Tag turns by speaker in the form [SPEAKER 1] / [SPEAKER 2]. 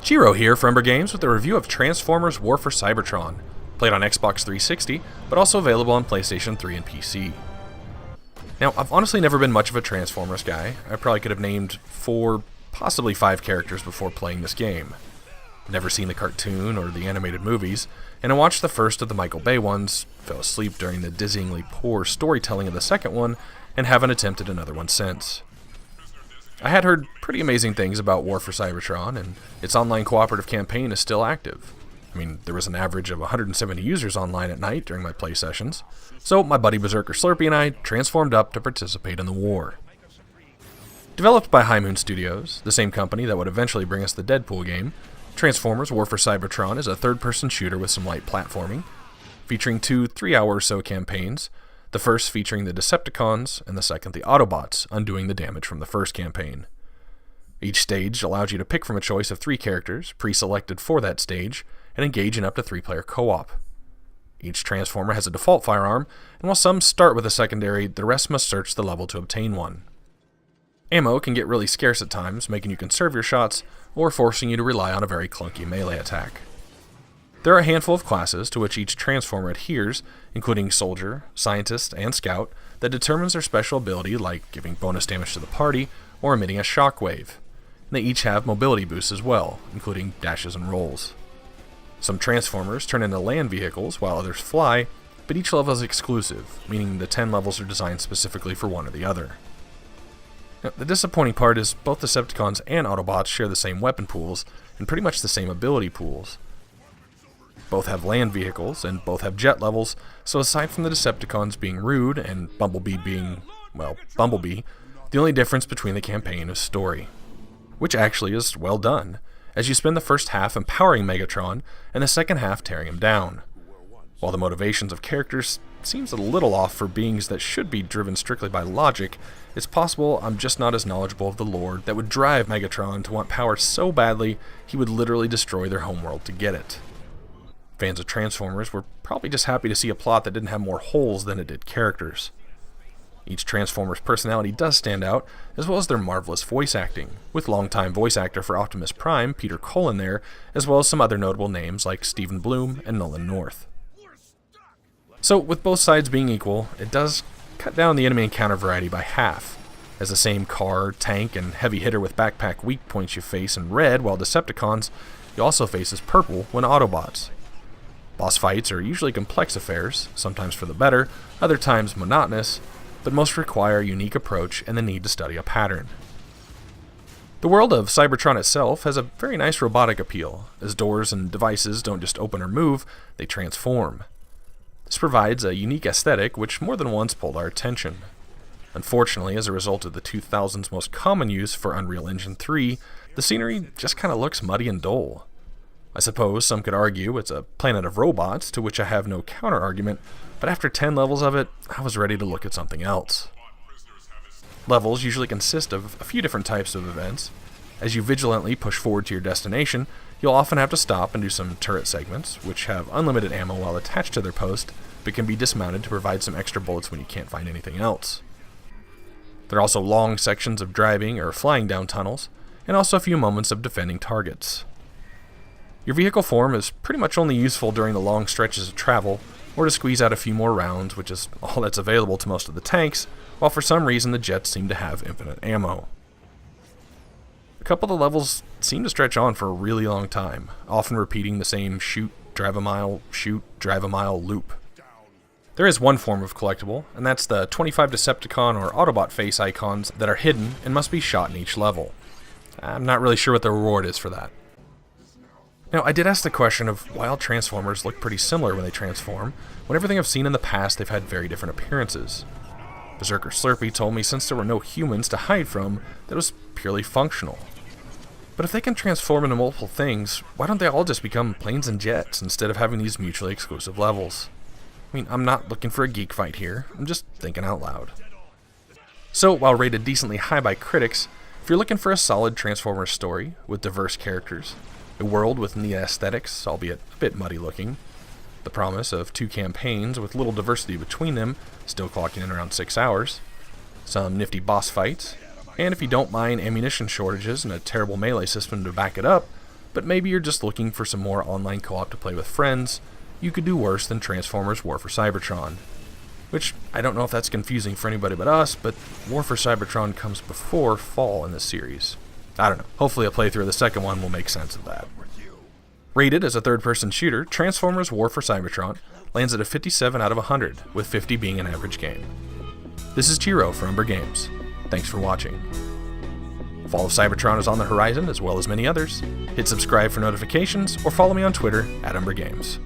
[SPEAKER 1] Chiro here for Umbra Games with a review of Transformers War for Cybertron, played on Xbox 360, but also available on PlayStation 3 and PC. Now, I've honestly never been much of a Transformers guy. I probably could have named 4, possibly 5 characters before playing this game. Never seen the cartoon or the animated movies, and I watched the first of the Michael Bay ones, fell asleep during the dizzyingly poor storytelling of the second one, and haven't attempted another one since. I had heard pretty amazing things about War for Cybertron, and its online cooperative campaign is still active. I mean, there was an average of 170 users online at night during my play sessions, so my buddy Berserker Slurpee and I transformed up to participate in the war. Developed by High Moon Studios, the same company that would eventually bring us the Deadpool game, Transformers War for Cybertron is a third-person shooter with some light platforming, featuring 2 3-hour or so campaigns, the first featuring the Decepticons, and the second the Autobots, undoing the damage from the first campaign. Each stage allows you to pick from a choice of 3 characters, pre-selected for that stage, and engage in up to 3-player co-op. Each Transformer has a default firearm, and while some start with a secondary, the rest must search the level to obtain one. Ammo can get really scarce at times, making you conserve your shots, or forcing you to rely on a very clunky melee attack. There are a handful of classes to which each Transformer adheres, including Soldier, Scientist, and Scout, that determines their special ability, like giving bonus damage to the party, or emitting a shockwave. And they each have mobility boosts as well, including dashes and rolls. Some Transformers turn into land vehicles, while others fly, but each level is exclusive, meaning the 10 levels are designed specifically for one or the other. Now, the disappointing part is both Decepticons and Autobots share the same weapon pools, and pretty much the same ability pools. Both have land vehicles, and both have jet levels, so aside from the Decepticons being rude, and Bumblebee being, well, Bumblebee, the only difference between the campaign is story. Which actually is well done, as you spend the first half empowering Megatron, and the second half tearing him down. While the motivations of characters seems a little off for beings that should be driven strictly by logic, it's possible I'm just not as knowledgeable of the lore that would drive Megatron to want power so badly he would literally destroy their homeworld to get it. Fans of Transformers were probably just happy to see a plot that didn't have more holes than it did characters. Each Transformer's personality does stand out, as well as their marvelous voice acting, with longtime voice actor for Optimus Prime, Peter Cullen there, as well as some other notable names like Stephen Bloom and Nolan North. So, with both sides being equal, it does cut down the enemy encounter variety by half, as the same car, tank, and heavy hitter with backpack weak points you face in red, while Decepticons you also face as purple when Autobots. Boss fights are usually complex affairs, sometimes for the better, other times monotonous, but most require a unique approach and the need to study a pattern. The world of Cybertron itself has a very nice robotic appeal, as doors and devices don't just open or move, they transform. This provides a unique aesthetic which more than once pulled our attention. Unfortunately, as a result of the 2000's most common use for Unreal Engine 3, the scenery just kinda looks muddy and dull. I suppose some could argue it's a planet of robots, to which I have no counter-argument, but after 10 levels of it, I was ready to look at something else. Levels usually consist of a few different types of events. As you vigilantly push forward to your destination, you'll often have to stop and do some turret segments, which have unlimited ammo while attached to their post, but can be dismounted to provide some extra bullets when you can't find anything else. There are also long sections of driving or flying down tunnels, and also a few moments of defending targets. Your vehicle form is pretty much only useful during the long stretches of travel, or to squeeze out a few more rounds, which is all that's available to most of the tanks, while for some reason the jets seem to have infinite ammo. A couple of the levels seem to stretch on for a really long time, often repeating the same shoot, drive a mile loop. There is one form of collectible, and that's the 25 Decepticon or Autobot face icons that are hidden and must be shot in each level. I'm not really sure what the reward is for that. Now, I did ask the question of why all Transformers look pretty similar when they transform, when everything I've seen in the past they've had very different appearances. Berserker Slurpee told me since there were no humans to hide from, that it was purely functional. But if they can transform into multiple things, why don't they all just become planes and jets instead of having these mutually exclusive levels? I mean, I'm not looking for a geek fight here, I'm just thinking out loud. So, while rated decently high by critics, if you're looking for a solid Transformers story with diverse characters, a world with neat aesthetics, albeit a bit muddy looking, The promise of 2 campaigns with little diversity between them, still clocking in around 6 hours, some nifty boss fights, and if you don't mind ammunition shortages and a terrible melee system to back it up, but maybe you're just looking for some more online co-op to play with friends, you could do worse than Transformers War for Cybertron. Which, I don't know if that's confusing for anybody but us, but War for Cybertron comes before Fall in this series. I don't know, hopefully a playthrough of the second one will make sense of that. Rated as a third-person shooter, Transformers War for Cybertron lands at a 57 out of 100, with 50 being an average game. This is Chiro for Umbra Games. Thanks for watching. Fall of Cybertron is on the horizon, as well as many others. Hit subscribe for notifications, or follow me on Twitter @Umbra Games.